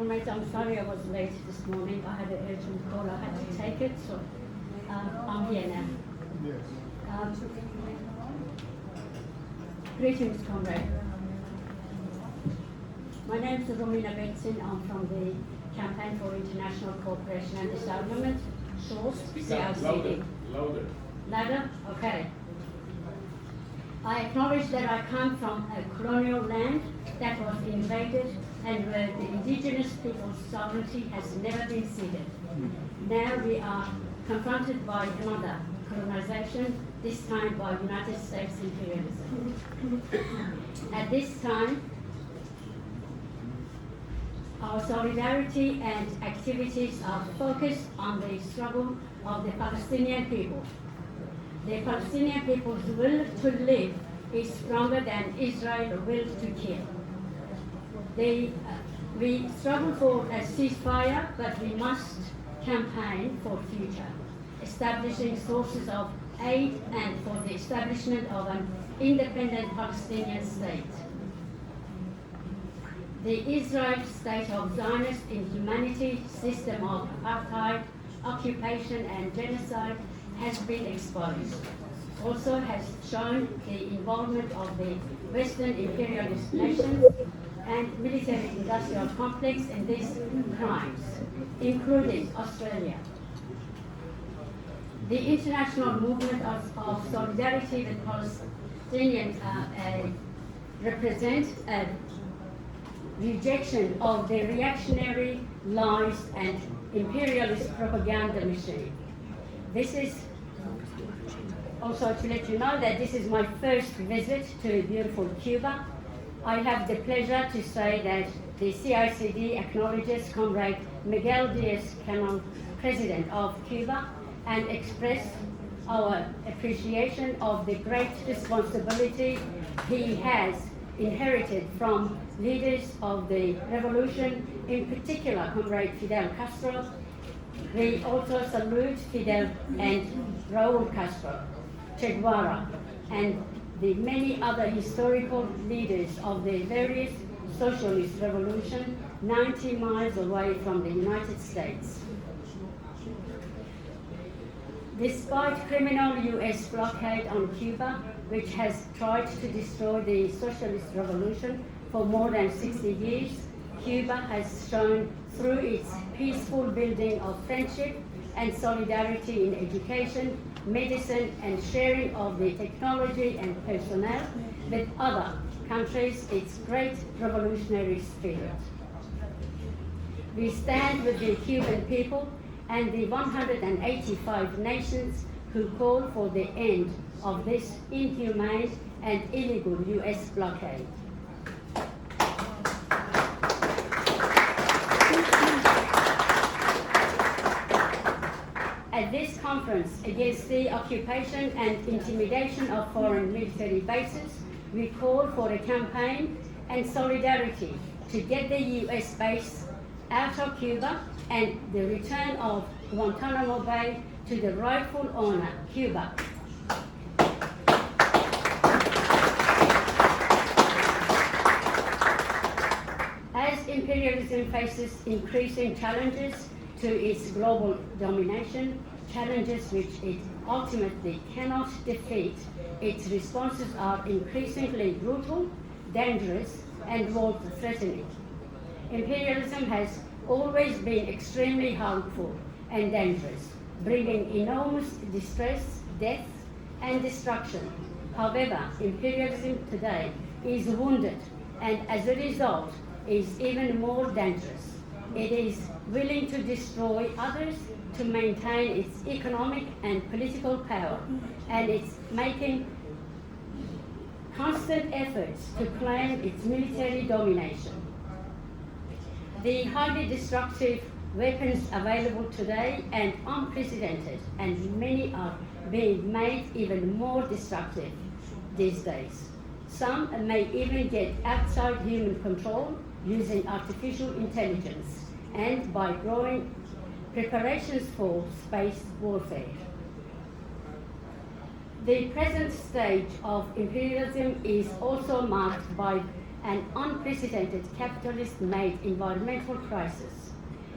Comrades, I'm sorry I was late this morning. I had an urgent call. I had to take it, so I'm here now. Yes. Greetings, comrade. My name is Romina Beitseen. I'm from the Campaign for International Cooperation and Desarme, short CICD. Louder. Louder? Okay. I acknowledge that I come from a colonial land that was invaded and where the indigenous people's sovereignty has never been ceded. Now we are confronted by another colonization, this time by United States imperialism. At this time, our solidarity and activities are focused on the struggle of the Palestinian people. The Palestinian people's will to live is stronger than Israel's will to kill. We struggle for a ceasefire, but we must campaign for future, establishing sources of aid and for the establishment of an independent Palestinian state. The Israel state of Zionist inhumanity, system of apartheid, occupation and genocide has been exposed. Also has shown the involvement of the Western imperialist nations and military-industrial complex in these crimes, including Australia. The international movement of solidarity with Palestinians represents a rejection of the reactionary lies and imperialist propaganda machine. This is also to let you know that this is my first visit to beautiful Cuba. I have the pleasure to say that the CICD acknowledges Comrade Miguel Diaz-Canel, President of Cuba, and express our appreciation of the great responsibility he has inherited from leaders of the revolution, in particular Comrade Fidel Castro. We also salute Fidel and Raúl Castro, Che Guevara, and the many other historical leaders of the various socialist revolutions 90 miles away from the United States. Despite criminal US blockade on Cuba, which has tried to destroy the socialist revolution for more than 60 years, Cuba has shown through its peaceful building of friendship and solidarity in education, medicine, and sharing of the technology and personnel with other countries its great revolutionary spirit. We stand with the Cuban people and the 185 nations who call for the end of this inhumane and illegal US blockade. At this conference against the occupation and intimidation of foreign military bases, we call for a campaign and solidarity to get the US base out of Cuba and the return of Guantanamo Bay to the rightful owner, Cuba. As imperialism faces increasing challenges to its global domination, challenges which it ultimately cannot defeat, its responses are increasingly brutal, dangerous, and world-threatening. Imperialism has always been extremely harmful and dangerous, bringing enormous distress, death, and destruction. However, imperialism today is wounded and as a result is even more dangerous. It is willing to destroy others to maintain its economic and political power, and it's making constant efforts to claim its military domination. The highly destructive weapons available today and unprecedented, and many are being made even more destructive these days. Some may even get outside human control using artificial intelligence and by growing preparations for space warfare. The present stage of imperialism is also marked by an unprecedented capitalist-made environmental crisis.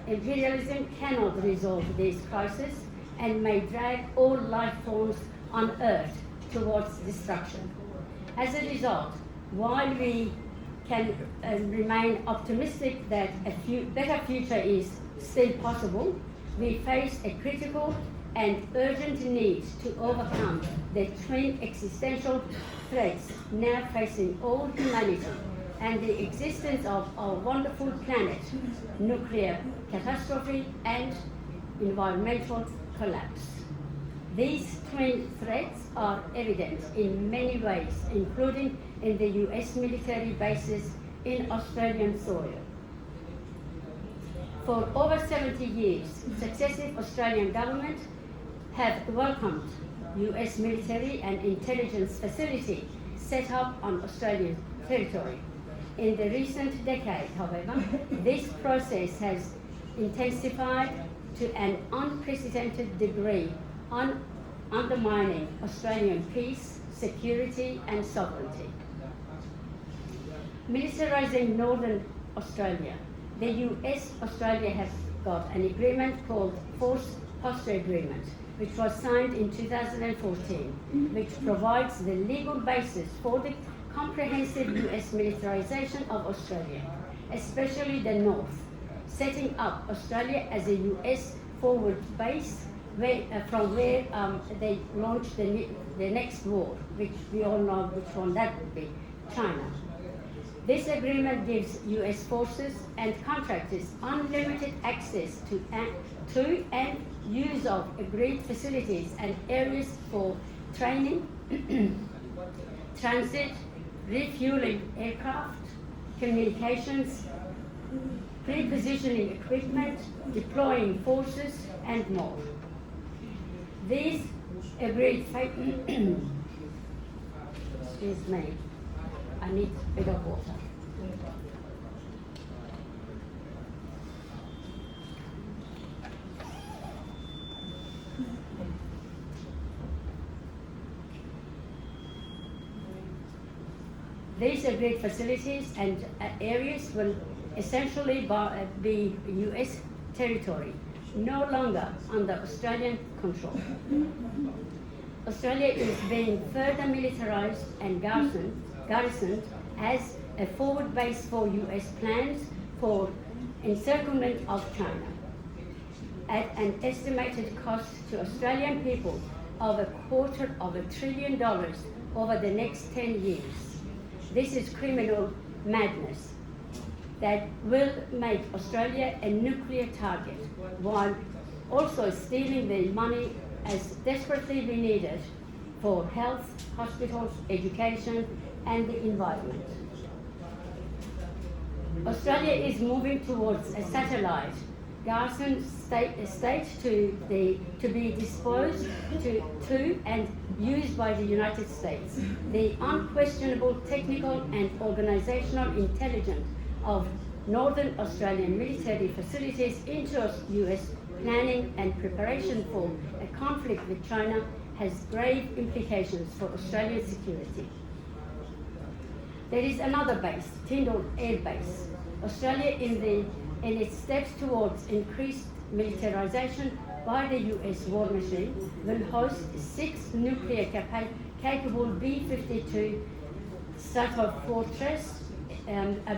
Imperialism cannot resolve these crises and may drag all life forms on Earth towards destruction. As a result, while we can remain optimistic that a better future is still possible, we face a critical and urgent need to overcome the twin existential threats now facing all humanity and the existence of our wonderful planet: nuclear catastrophe and environmental collapse. These twin threats are evident in many ways, including in the US military bases in Australian soil. For over 70 years, successive Australian governments have welcomed US military and intelligence facilities set up on Australian territory. In the recent decade, however, this process has intensified to an unprecedented degree, undermining Australian peace, security and sovereignty. Militarising Northern Australia, the US-Australia has got an agreement called Force Posture Agreement, which was signed in 2014, which provides the legal basis for the comprehensive US militarisation of Australia, especially the North, setting up Australia as a US forward base from where they launched the next war, which we all know which one that would be, China. This agreement gives US forces and contractors unlimited access to and use of agreed facilities and areas for training, transit, refueling aircraft, communications, pre-positioning equipment, deploying forces, and more. These agreed excuse me, I need a bit of water. These agreed facilities and areas will essentially be US territory, no longer under Australian control. Australia is being further militarised and garrisoned as a forward base for US plans for encirclement of China, at an estimated cost to Australian people of $250 billion over the next 10 years. This is criminal madness that will make Australia a nuclear target, while also stealing the money as desperately we need it for health, hospitals, education, and the environment. Australia is moving towards a satellite garrison state to be disposed to and used by the United States. The unquestionable technical and organisational intelligence of Northern Australian military facilities into US planning and preparation for a conflict with China has grave implications for Australian security. There is another base, Tyndall Air Base. Australia, in its steps towards increased militarisation by the US war machine, will host 6 nuclear-capable B-52 Stratofortress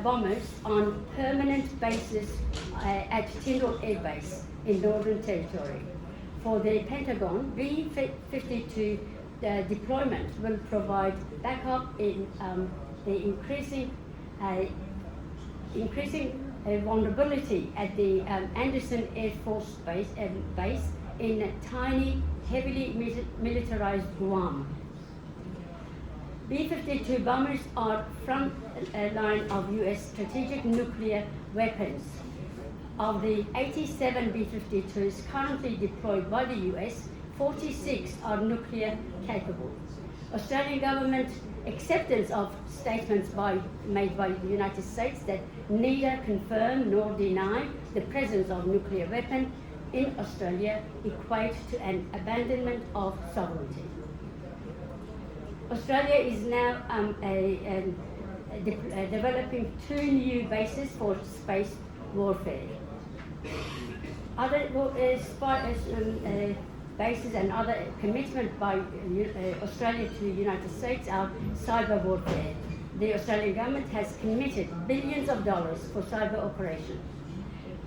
bombers on permanent bases at Tyndall Air Base in Northern Territory. For the Pentagon, B-52 deployment will provide backup in the increasing vulnerability at the Anderson Air Force Base in a tiny, heavily militarized Guam. B-52 bombers are front line of US strategic nuclear weapons. Of the 87 B-52s currently deployed by the US, 46 are nuclear capable. Australian government acceptance of statements made by the United States that neither confirm nor deny the presence of nuclear weapon in Australia equate to an abandonment of sovereignty. Australia is now developing 2 new bases for space warfare. Other bases and other commitment by Australia to the United States are cyber warfare. The Australian government has committed billions of dollars for cyber operations.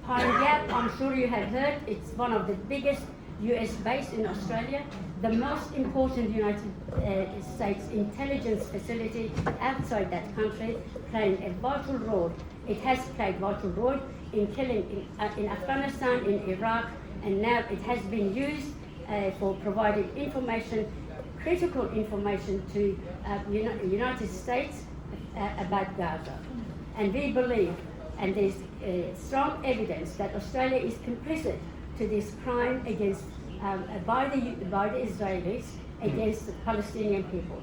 Pine Gap, I'm sure you have heard, it's one of the biggest US base in Australia, the most important United States intelligence facility outside that country, playing a vital role. It has played a vital role in killing in Afghanistan, in Iraq, and now it has been used for providing information, critical information to United States about Gaza. And we believe, and there's strong evidence that Australia is complicit to this crime against by the Israelis against the Palestinian people.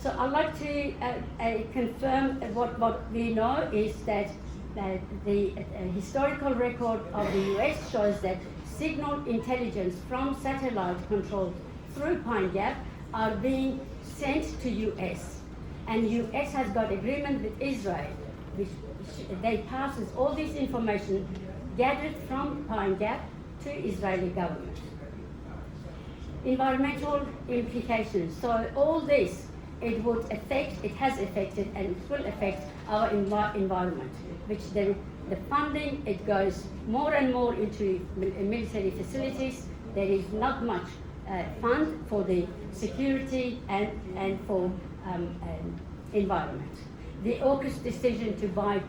So I'd like to confirm what we know is that the historical record of the US shows that signal intelligence from satellite control through Pine Gap are being sent to US, and US has got agreement with Israel, which they passes all this information gathered from Pine Gap to Israeli government. Environmental implications. So all this, it has affected and it will affect our environment, which the funding, it goes more and more into military facilities. There is not much fund for the security and for environment. The AUKUS decision to buy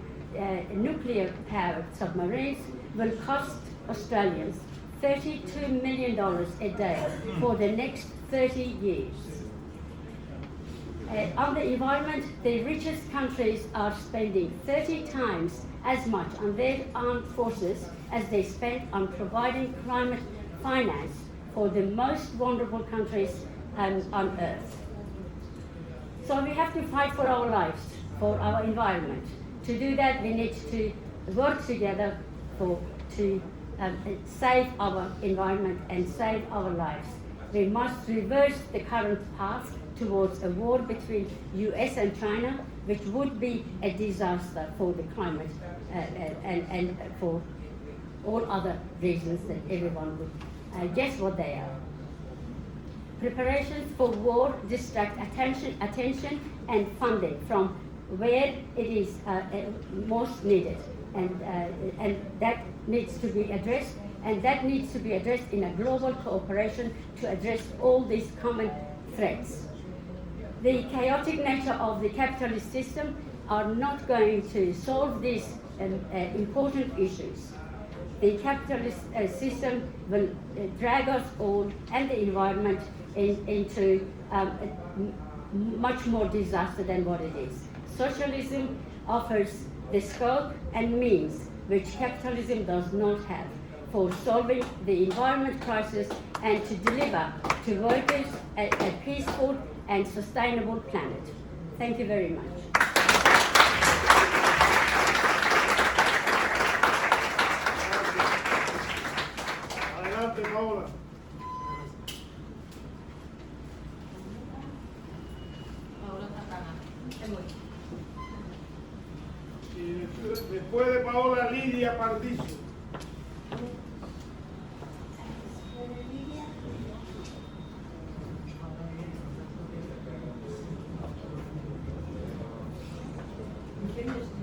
nuclear-powered submarines will cost Australians $32 million a day for the next 30 years. On the environment, the richest countries are spending 30 times as much on their armed forces as they spend on providing climate finance for the most vulnerable countries on Earth. So we have to fight for our lives, for our environment. To do that, we need to work together to save our environment and save our lives. We must reverse the current path towards a war between US and China, which would be a disaster for the climate and for all other reasons that everyone would guess what they are. Preparations for war distract attention and funding from where it is most needed, and that needs to be addressed, and that needs to be addressed in a global cooperation to address all these common threats. The chaotic nature of the capitalist system are not going to solve these important issues. The capitalist system will drag us all and the environment into much more disaster than what it is. Socialism offers the scope and means which capitalism does not have for solving the environment crisis and to deliver to workers a peaceful and sustainable planet. Thank you very much. Adelante, Paola. Y después de Paola, Lidia Pardiso. Finished.